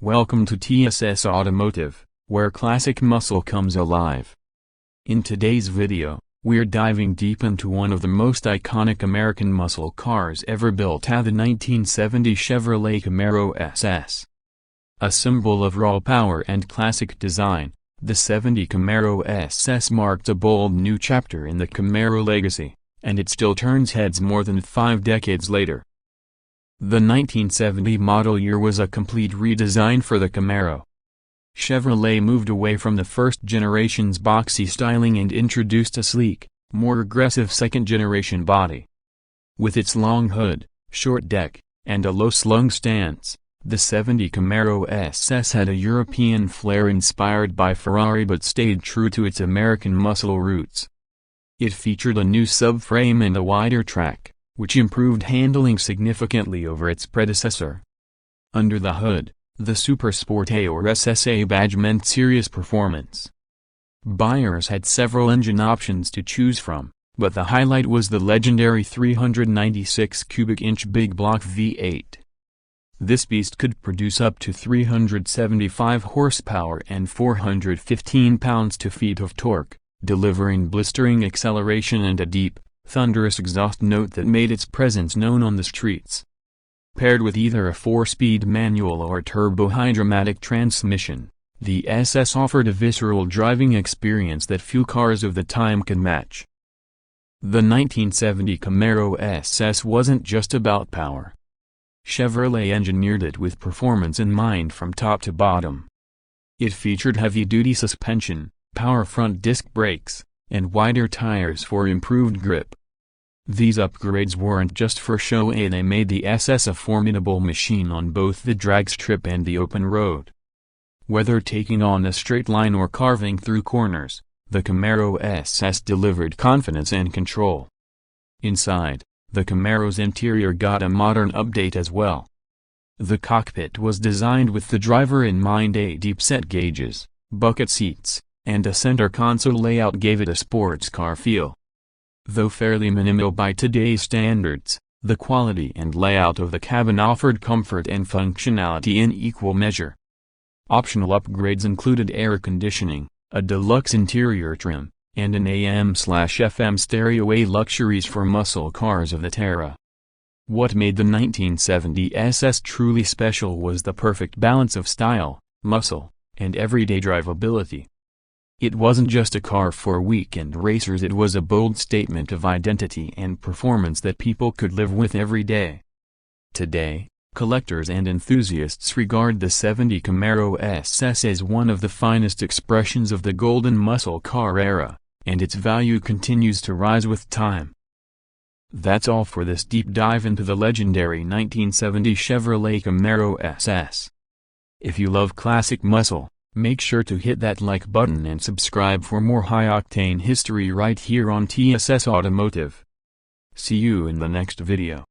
Welcome to TSS Automotive, where classic muscle comes alive. In today's video, we're diving deep into one of the most iconic American muscle cars ever built, the 1970 Chevrolet Camaro SS. A symbol of raw power and classic design, the '70 Camaro SS marked a bold new chapter in the Camaro legacy, and it still turns heads more than 5 decades later. The 1970 model year was a complete redesign for the Camaro. Chevrolet moved away from the first generation's boxy styling and introduced a sleek, more aggressive second-generation body. With its long hood, short deck, and a low-slung stance, the '70 Camaro SS had a European flair inspired by Ferrari but stayed true to its American muscle roots. It featured a new subframe and a wider track, which improved handling significantly over its predecessor. Under the hood, the Super Sport A or SSA badge meant serious performance. Buyers had several engine options to choose from, but the highlight was the legendary 396 cubic inch big block V8. This beast could produce up to 375 horsepower and 415 pounds-feet of torque, delivering blistering acceleration and a deep, thunderous exhaust note that made its presence known on the streets. Paired with either a 4-speed manual or turbo-hydramatic transmission, the SS offered a visceral driving experience that few cars of the time could match. The 1970 Camaro SS wasn't just about power. Chevrolet engineered it with performance in mind from top to bottom. It featured heavy-duty suspension, power front disc brakes, and wider tires for improved grip. These upgrades weren't just for show, they made the SS a formidable machine on both the drag strip and the open road. Whether taking on a straight line or carving through corners, the Camaro SS delivered confidence and control. Inside, the Camaro's interior got a modern update as well. The cockpit was designed with the driver in mind. Deep-set gauges, bucket seats, and a center console layout gave it a sports car feel. Though fairly minimal by today's standards, the quality and layout of the cabin offered comfort and functionality in equal measure. Optional upgrades included air conditioning, a deluxe interior trim, and an AM/FM stereo, luxuries for muscle cars of that era. What made the 1970 SS truly special was the perfect balance of style, muscle, and everyday drivability. It wasn't just a car for weekend racers, it was a bold statement of identity and performance that people could live with every day. Today, collectors and enthusiasts regard the '70 Camaro SS as one of the finest expressions of the golden muscle car era, and its value continues to rise with time. That's all for this deep dive into the legendary 1970 Chevrolet Camaro SS. If you love classic muscle, make sure to hit that like button and subscribe for more high-octane history right here on TSS Automotive. See you in the next video.